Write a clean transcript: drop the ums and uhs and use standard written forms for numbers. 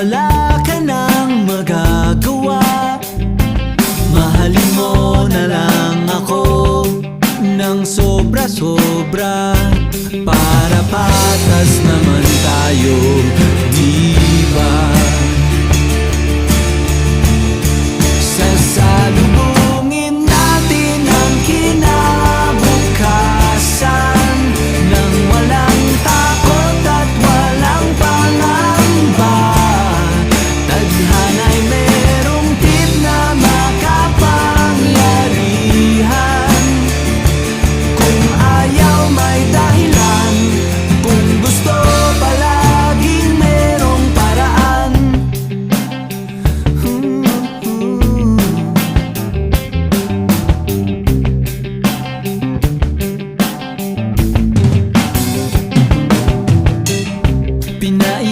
wala ka nang magagawa. Mahalin mo na lang ako ng sobra-sobra, para patas naman tayo. Di